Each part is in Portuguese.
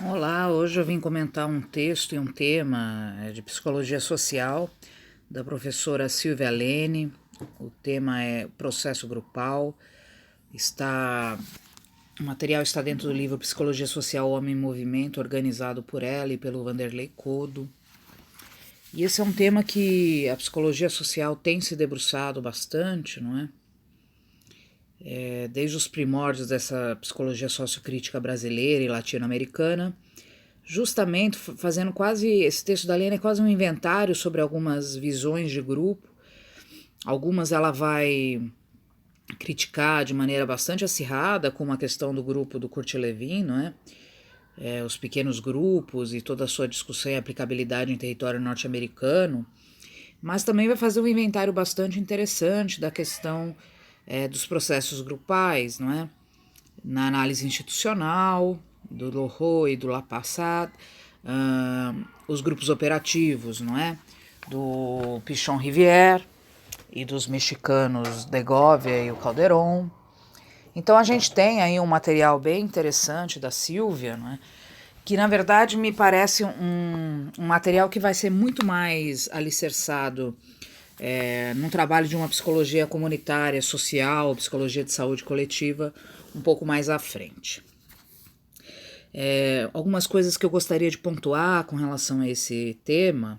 Olá, hoje eu vim comentar um texto e um tema de psicologia social da professora Silvia Lene. O tema é processo grupal. O material está dentro do livro Psicologia Social Homem em Movimento, organizado por ela e pelo Vanderlei Codo. E esse é um tema que a psicologia social tem se debruçado bastante, não é? Desde os primórdios dessa psicologia sociocrítica brasileira e latino-americana, justamente fazendo quase, esse texto da Lena é quase um inventário sobre algumas visões de grupo. Algumas ela vai criticar de maneira bastante acirrada, como a questão do grupo do Kurt Lewin, não é? Os pequenos grupos e toda a sua discussão e aplicabilidade em território norte-americano, mas também vai fazer um inventário bastante interessante da questão dos processos grupais, não é? Na análise institucional, do Lorrault e do Lapassat, os grupos operativos, não é? Do Pichon Rivière e dos mexicanos Degovia e o Calderon. Então a gente tem aí um material bem interessante da Silvia, não é? Que na verdade me parece um material que vai ser muito mais alicerçado num trabalho de uma psicologia comunitária, social, psicologia de saúde coletiva, um pouco mais à frente. Algumas coisas que eu gostaria de pontuar com relação a esse tema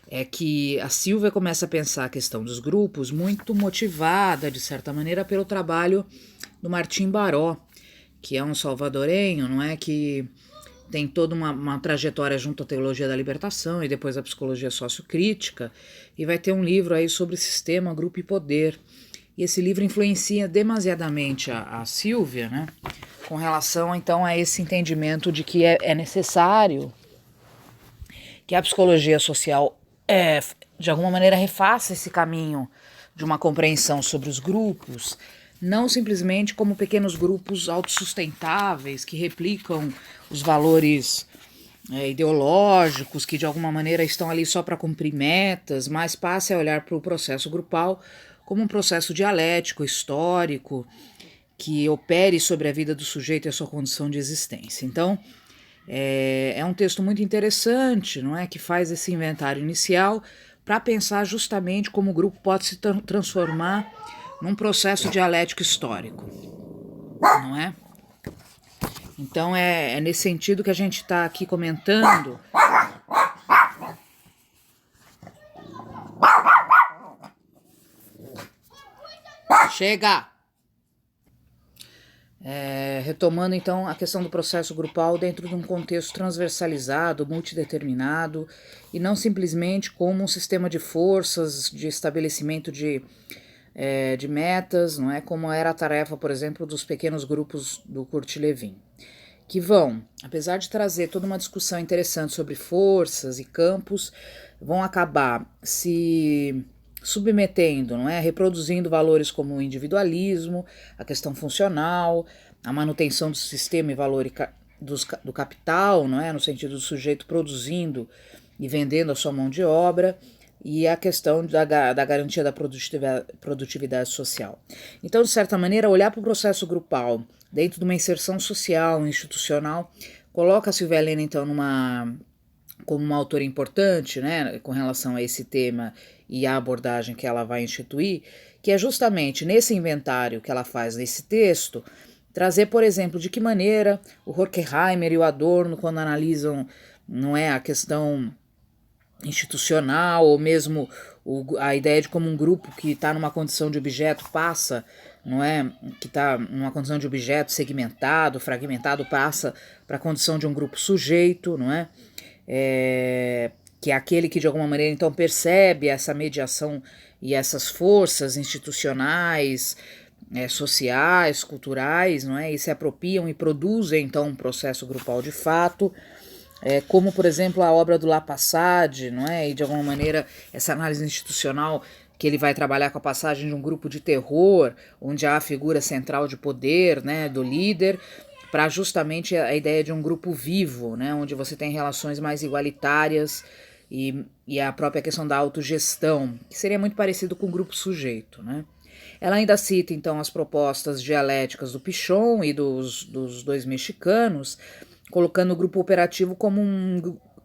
é que a Silvia começa a pensar a questão dos grupos muito motivada, de certa maneira, pelo trabalho do Martim Baró, que é um salvadorenho, não é, que tem toda uma trajetória junto à teologia da libertação e depois à psicologia sociocrítica, e vai ter um livro aí sobre sistema, grupo e poder. E esse livro influencia demasiadamente a Silvia, né, com relação então a esse entendimento de que é necessário que a psicologia social de alguma maneira refaça esse caminho de uma compreensão sobre os grupos, não simplesmente como pequenos grupos autossustentáveis que replicam os valores ideológicos, que de alguma maneira estão ali só para cumprir metas, mas passe a olhar para o processo grupal como um processo dialético, histórico, que opere sobre a vida do sujeito e a sua condição de existência. Então, é um texto muito interessante, não é, que faz esse inventário inicial para pensar justamente como o grupo pode se transformar num processo dialético histórico, não é? Então é nesse sentido que a gente está aqui comentando. Chega! Retomando então a questão do processo grupal dentro de um contexto transversalizado, multideterminado, e não simplesmente como um sistema de forças, de estabelecimento de metas, não é? Como era a tarefa, por exemplo, dos pequenos grupos do Kurt Lewin, que vão, apesar de trazer toda uma discussão interessante sobre forças e campos, vão acabar se submetendo, não é? Reproduzindo valores como o individualismo, a questão funcional, a manutenção do sistema e valor do capital, não é? No sentido do sujeito produzindo e vendendo a sua mão de obra, e a questão da garantia da produtividade social. Então, de certa maneira, olhar para o processo grupal dentro de uma inserção social, institucional, coloca a Silvia Helena, então, como uma autora importante, né, com relação a esse tema e a abordagem que ela vai instituir, que é justamente nesse inventário que ela faz nesse texto, trazer, por exemplo, de que maneira o Horkheimer e o Adorno, quando analisam, não é, a questão institucional, ou mesmo a ideia de como um grupo que está numa condição de objeto passa, não é, que está numa condição de objeto segmentado, fragmentado, passa para a condição de um grupo sujeito, não é? Que é aquele que de alguma maneira então percebe essa mediação e essas forças institucionais, sociais, culturais, não é? E se apropriam e produzem então um processo grupal de fato. Como, por exemplo, a obra do Lapassade, não é? E de alguma maneira essa análise institucional que ele vai trabalhar com a passagem de um grupo de terror, onde há a figura central de poder, né, do líder, para justamente a ideia de um grupo vivo, né, onde você tem relações mais igualitárias e a própria questão da autogestão, que seria muito parecido com o grupo sujeito, né. Ela ainda cita, então, as propostas dialéticas do Pichon e dos dois mexicanos, colocando o grupo operativo como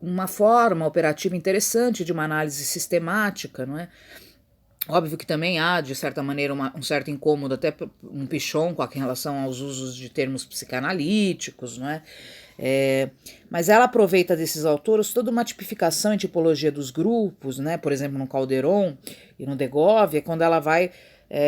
uma forma operativa interessante de uma análise sistemática, não é? Óbvio que também há, de certa maneira, um certo incômodo, até um pichon com relação aos usos de termos psicanalíticos, não é? Mas ela aproveita desses autores toda uma tipificação e tipologia dos grupos, né? Por exemplo, no Calderon e no Degovia, quando ela vai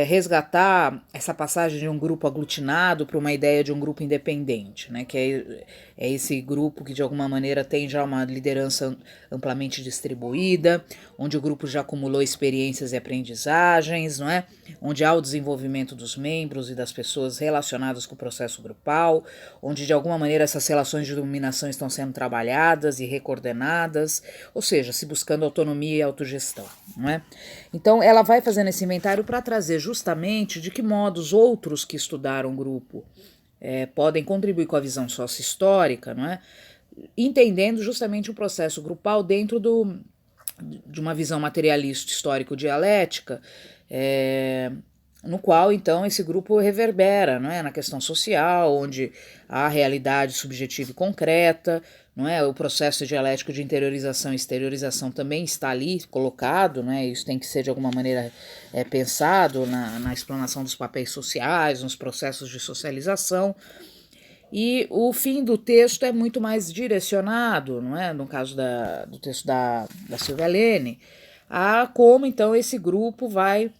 resgatar essa passagem de um grupo aglutinado para uma ideia de um grupo independente, né? Que é esse grupo que de alguma maneira tem já uma liderança amplamente distribuída, onde o grupo já acumulou experiências e aprendizagens, não é? Onde há o desenvolvimento dos membros e das pessoas relacionadas com o processo grupal, onde de alguma maneira essas relações de dominação estão sendo trabalhadas e recoordenadas, ou seja, se buscando autonomia e autogestão, não é? Então ela vai fazendo esse inventário para trazer justamente de que modo os outros que estudaram o grupo podem contribuir com a visão sócio-histórica, não é? Entendendo justamente o processo grupal dentro de uma visão materialista histórico-dialética, no qual, então, esse grupo reverbera, não é, na questão social, onde há realidade subjetiva e concreta, não é, o processo dialético de interiorização e exteriorização também está ali colocado, não é, isso tem que ser de alguma maneira pensado na explanação dos papéis sociais, nos processos de socialização. E o fim do texto é muito mais direcionado, não é, no caso do texto da Silvia Lene, a como então esse grupo vai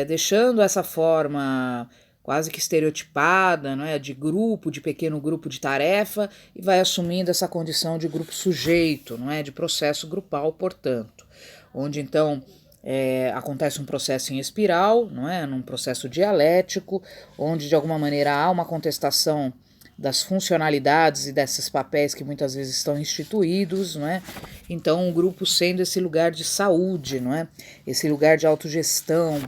deixando essa forma quase que estereotipada, não é, de grupo, de pequeno grupo de tarefa, e vai assumindo essa condição de grupo sujeito, não é, de processo grupal, portanto, onde então acontece um processo em espiral, não é, num processo dialético, onde de alguma maneira há uma contestação das funcionalidades e desses papéis que muitas vezes estão instituídos, não é? Então, o grupo sendo esse lugar de saúde, não é? Esse lugar de autogestão,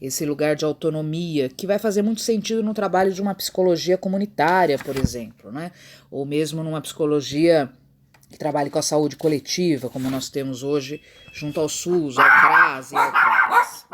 esse lugar de autonomia, que vai fazer muito sentido no trabalho de uma psicologia comunitária, por exemplo, né? Ou mesmo numa psicologia que trabalhe com a saúde coletiva, como nós temos hoje junto ao SUS, ao CRAS e ao CRAS.